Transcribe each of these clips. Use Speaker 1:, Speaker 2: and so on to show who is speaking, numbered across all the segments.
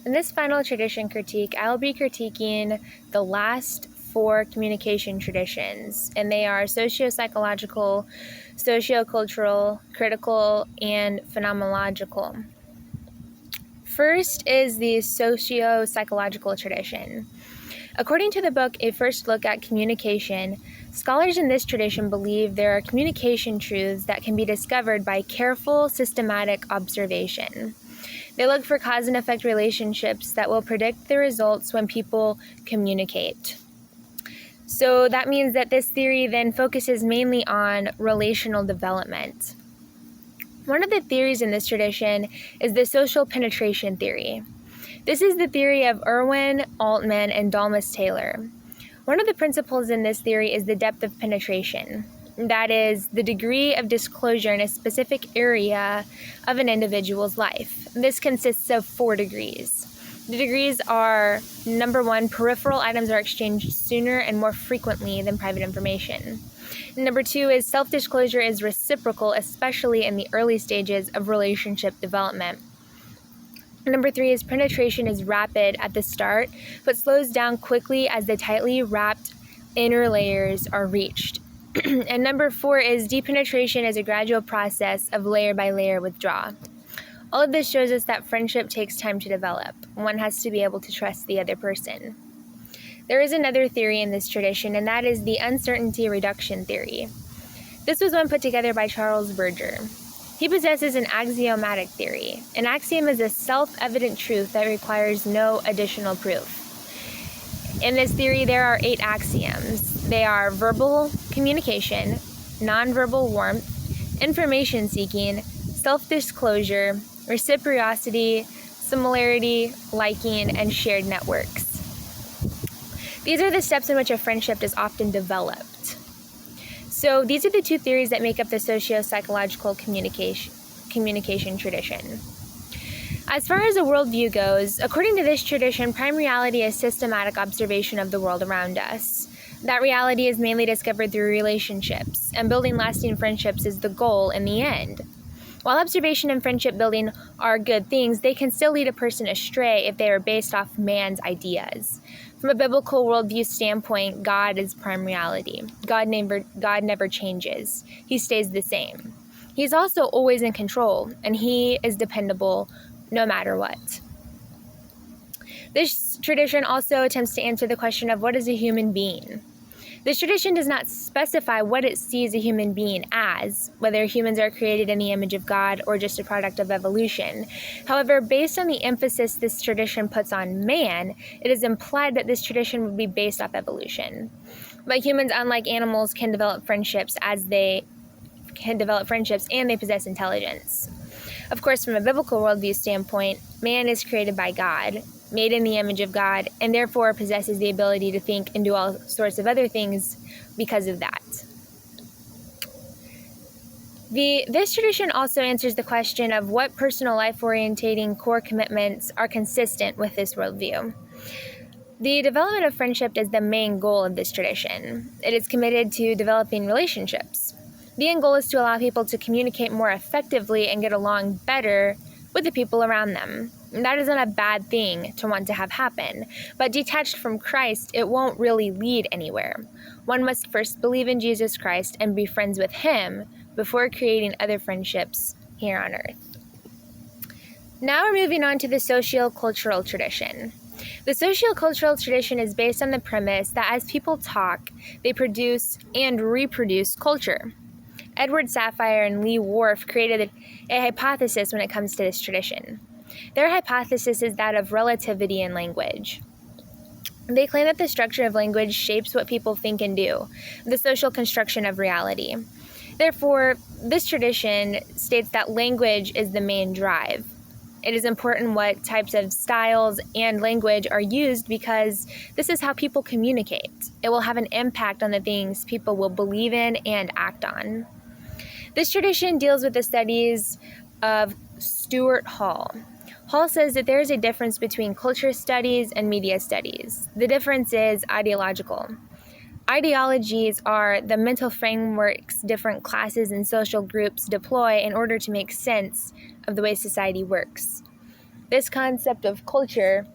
Speaker 1: In this final tradition critique, I'll be critiquing the last 4 communication traditions, and they are socio-psychological, socio-cultural, critical, and phenomenological. First is the socio-psychological tradition. According to the book A First Look at Communication, scholars in this tradition believe there are communication truths that can be discovered by careful, systematic observation. They look for cause and effect relationships that will predict the results when people communicate. So that means that this theory then focuses mainly on relational development. One of the theories in this tradition is the social penetration theory. This is the theory of Irwin, Altman, and Dalmas Taylor. One of the principles in this theory is the depth of penetration. That is, the degree of disclosure in a specific area of an individual's life. This consists of 4 degrees. The degrees are, number 1, peripheral items are exchanged sooner and more frequently than private information. Number 2 is self-disclosure is reciprocal, especially in the early stages of relationship development. Number 3 is penetration is rapid at the start, but slows down quickly as the tightly wrapped inner layers are reached. And number 4 is depenetration is a gradual process of layer by layer withdrawal. All of this shows us that friendship takes time to develop. One has to be able to trust the other person. There is another theory in this tradition, and that is the uncertainty reduction theory. This was one put together by Charles Berger. He possesses an axiomatic theory. An axiom is a self-evident truth that requires no additional proof. In this theory, there are 8 axioms. They are verbal communication, nonverbal warmth, information seeking, self-disclosure, reciprocity, similarity, liking, and shared networks. These are the steps in which a friendship is often developed. So these are the 2 theories that make up the socio-psychological communication tradition. As far as a worldview goes, according to this tradition, prime reality is systematic observation of the world around us. That reality is mainly discovered through relationships, and building lasting friendships is the goal in the end. While observation and friendship building are good things, they can still lead a person astray if they are based off man's ideas. From a biblical worldview standpoint, God is prime reality. God never changes. He stays the same. He's also always in control, and he is dependable no matter what. This tradition also attempts to answer the question of what is a human being. This tradition does not specify what it sees a human being as, whether humans are created in the image of God or just a product of evolution. However, based on the emphasis this tradition puts on man, it is implied that this tradition would be based off evolution. But humans, unlike animals, can develop friendships and they possess intelligence. Of course, from a biblical worldview standpoint, man is created by God, made in the image of God, and therefore possesses the ability to think and do all sorts of other things because of that. This tradition also answers the question of what personal life-orientating core commitments are consistent with this worldview. The development of friendship is the main goal of this tradition. It is committed to developing relationships. The end goal is to allow people to communicate more effectively and get along better with the people around them. And that isn't a bad thing to want to have happen, but detached from Christ, it won't really lead anywhere. One must first believe in Jesus Christ and be friends with him before creating other friendships here on earth. Now we're moving on to the socio-cultural tradition. The socio-cultural tradition is based on the premise that as people talk, they produce and reproduce culture. Edward Safire and Lee Worf created a hypothesis when it comes to this tradition. Their hypothesis is that of relativity in language. They claim that the structure of language shapes what people think and do, the social construction of reality. Therefore, this tradition states that language is the main drive. It is important what types of styles and language are used because this is how people communicate. It will have an impact on the things people will believe in and act on. This tradition deals with the studies of Stuart Hall. Hall says that there is a difference between culture studies and media studies. The difference is ideological. Ideologies are the mental frameworks different classes and social groups deploy in order to make sense of the way society works. This concept of culture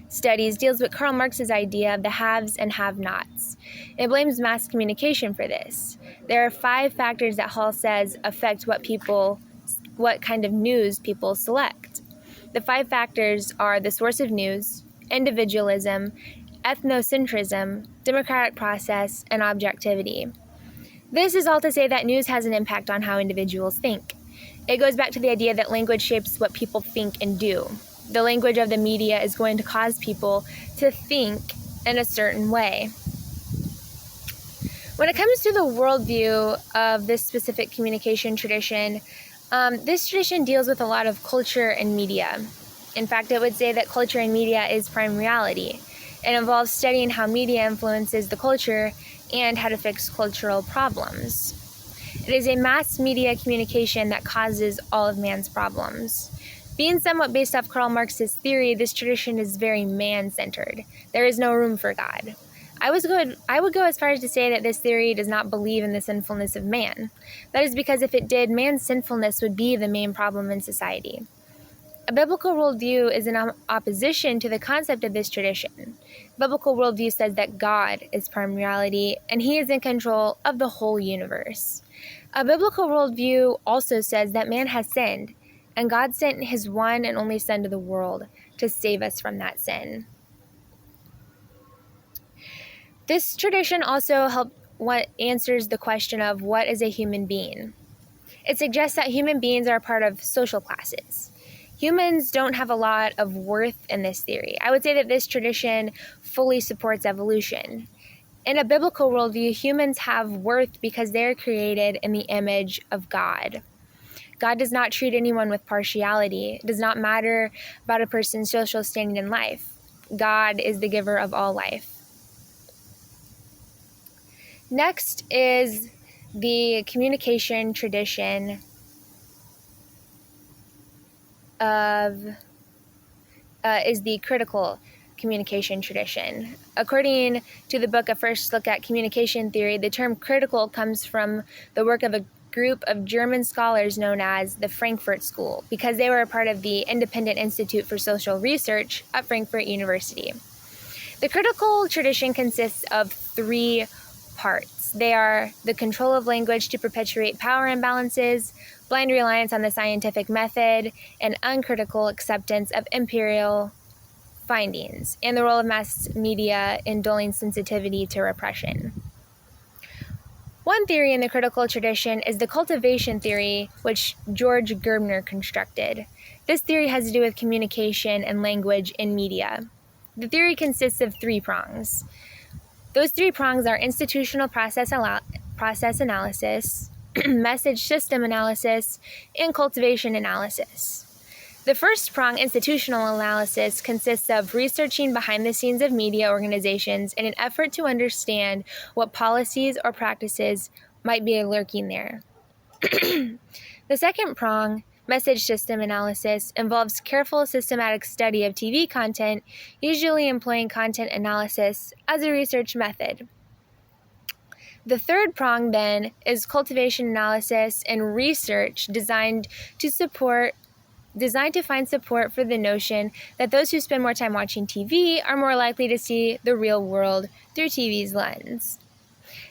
Speaker 1: studies deals with Karl Marx's idea of the haves and have-nots. It blames mass communication for this. There are 5 factors that Hall says affect what kind of news people select. The 5 factors are the source of news, individualism, ethnocentrism, democratic process, and objectivity. This is all to say that news has an impact on how individuals think. It goes back to the idea that language shapes what people think and do. The language of the media is going to cause people to think in a certain way. When it comes to the worldview of this specific communication tradition, this tradition deals with a lot of culture and media. In fact, it would say that culture and media is prime reality. It involves studying how media influences the culture and how to fix cultural problems. It is a mass media communication that causes all of man's problems. Being somewhat based off Karl Marx's theory, this tradition is very man-centered. There is no room for God. I would go as far as to say that this theory does not believe in the sinfulness of man. That is because if it did, man's sinfulness would be the main problem in society. A biblical worldview is in opposition to the concept of this tradition. Biblical worldview says that God is prime reality and He is in control of the whole universe. A biblical worldview also says that man has sinned, and God sent His one and only Son to the world to save us from that sin. This tradition also answers the question of what is a human being. It suggests that human beings are a part of social classes. Humans don't have a lot of worth in this theory. I would say that this tradition fully supports evolution. In a biblical worldview, humans have worth because they are created in the image of God. God does not treat anyone with partiality. It does not matter about a person's social standing in life. God is the giver of all life. Next is the communication tradition is the critical communication tradition. According to the book A First Look at Communication Theory, the term critical comes from the work of a group of German scholars known as the Frankfurt School, because they were a part of the Independent Institute for Social Research at Frankfurt University. The critical tradition consists of 3 parts. They are the control of language to perpetuate power imbalances, blind reliance on the scientific method, and uncritical acceptance of empirical findings, and the role of mass media in dulling sensitivity to repression. One theory in the critical tradition is the cultivation theory, which George Gerbner constructed. This theory has to do with communication and language in media. The theory consists of 3 prongs. Those 3 prongs are institutional process analysis, message system analysis, and cultivation analysis. The first prong, institutional analysis, consists of researching behind the scenes of media organizations in an effort to understand what policies or practices might be lurking there. The second prong, message system analysis, involves careful systematic study of TV content, usually employing content analysis as a research method. The third prong, then, is cultivation analysis and research designed to find support for the notion that those who spend more time watching TV are more likely to see the real world through TV's lens.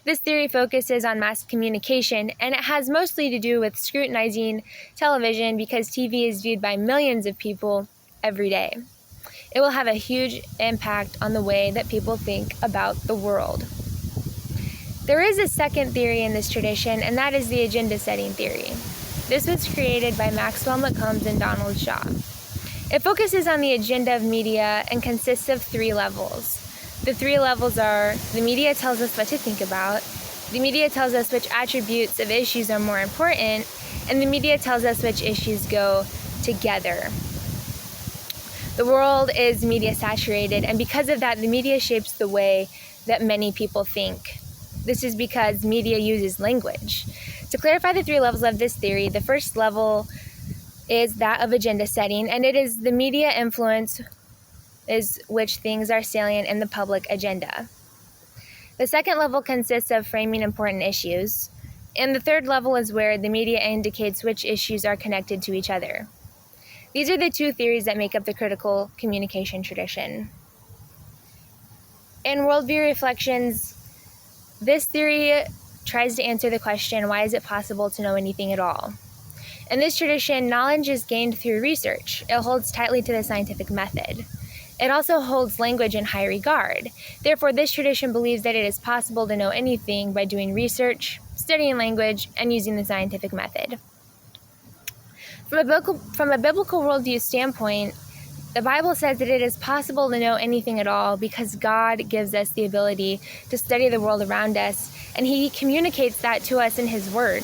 Speaker 1: This theory focuses on mass communication, and it has mostly to do with scrutinizing television because TV is viewed by millions of people every day. It will have a huge impact on the way that people think about the world. There is a second theory in this tradition, and that is the agenda-setting theory. This was created by Maxwell McCombs and Donald Shaw. It focuses on the agenda of media and consists of 3 levels. The 3 levels are: the media tells us what to think about, the media tells us which attributes of issues are more important, and the media tells us which issues go together. The world is media saturated, and because of that, the media shapes the way that many people think. This is because media uses language. To clarify the 3 levels of this theory, the first level is that of agenda setting, and it is the media influence is which things are salient in the public agenda. The second level consists of framing important issues, and the third level is where the media indicates which issues are connected to each other. These are the two theories that make up the critical communication tradition. In Worldview Reflections, this theory tries to answer the question, why is it possible to know anything at all? In this tradition, knowledge is gained through research. It holds tightly to the scientific method. It also holds language in high regard. Therefore, this tradition believes that it is possible to know anything by doing research, studying language, and using the scientific method. From a biblical worldview standpoint, the Bible says that it is possible to know anything at all because God gives us the ability to study the world around us, and He communicates that to us in His Word.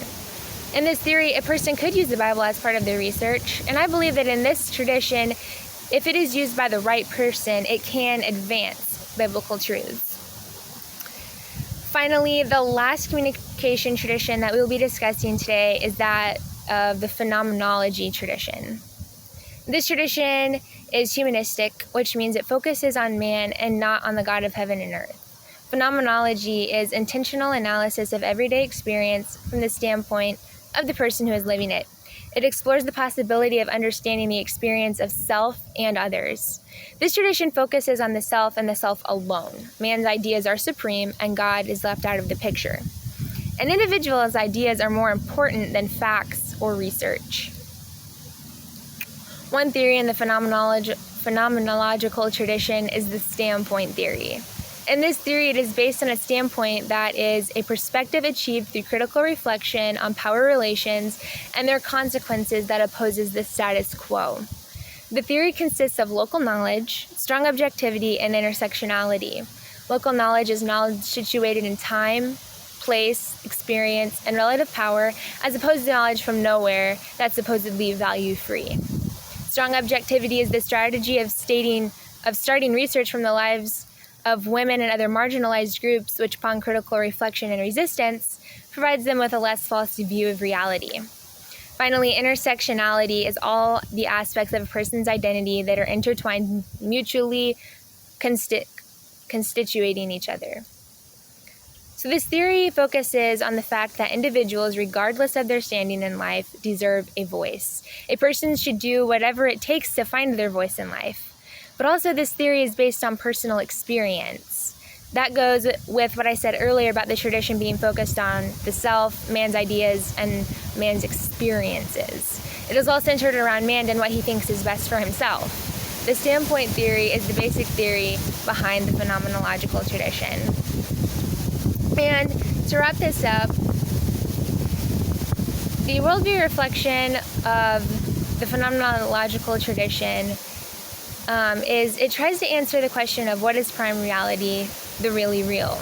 Speaker 1: In this theory, a person could use the Bible as part of their research, and I believe that in this tradition, if it is used by the right person, it can advance biblical truths. Finally, the last communication tradition that we will be discussing today is that of the phenomenology tradition. This tradition is humanistic, which means it focuses on man and not on the God of heaven and earth. Phenomenology is intentional analysis of everyday experience from the standpoint of the person who is living it. It explores the possibility of understanding the experience of self and others. This tradition focuses on the self and the self alone. Man's ideas are supreme, and God is left out of the picture. An individual's ideas are more important than facts or research. One theory in the phenomenological tradition is the standpoint theory. In this theory, it is based on a standpoint that is a perspective achieved through critical reflection on power relations and their consequences that opposes the status quo. The theory consists of local knowledge, strong objectivity, and intersectionality. Local knowledge is knowledge situated in time, place, experience, and relative power, as opposed to knowledge from nowhere that's supposedly value-free. Strong objectivity is the strategy of starting research from the lives of women and other marginalized groups, which upon critical reflection and resistance, provides them with a less false view of reality. Finally, intersectionality is all the aspects of a person's identity that are intertwined, mutually constituting each other. So this theory focuses on the fact that individuals, regardless of their standing in life, deserve a voice. A person should do whatever it takes to find their voice in life. But also this theory is based on personal experience. That goes with what I said earlier about the tradition being focused on the self, man's ideas, and man's experiences. It is all centered around man and what he thinks is best for himself. The standpoint theory is the basic theory behind the phenomenological tradition. And to wrap this up, the worldview reflection of the phenomenological tradition is it tries to answer the question of what is prime reality, the really real.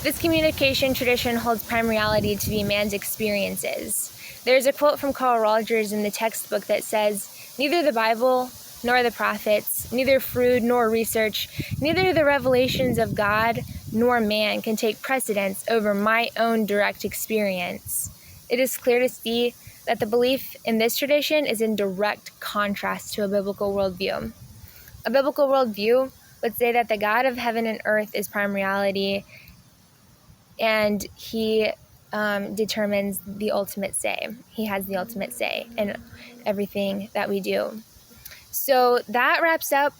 Speaker 1: This communication tradition holds prime reality to be man's experiences. There's a quote from Carl Rogers in the textbook that says, "Neither the Bible nor the prophets, neither Freud nor research, neither the revelations of God nor man can take precedence over my own direct experience." It is clear to see that the belief in this tradition is in direct contrast to a biblical worldview. A biblical worldview would say that the God of heaven and earth is prime reality, and He determines the ultimate say. He has the ultimate say in everything that we do. So that wraps up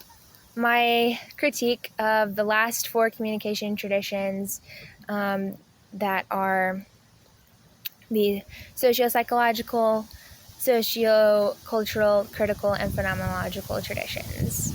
Speaker 1: my critique of the last four communication traditions that are the socio-psychological, socio-cultural, critical, and phenomenological traditions.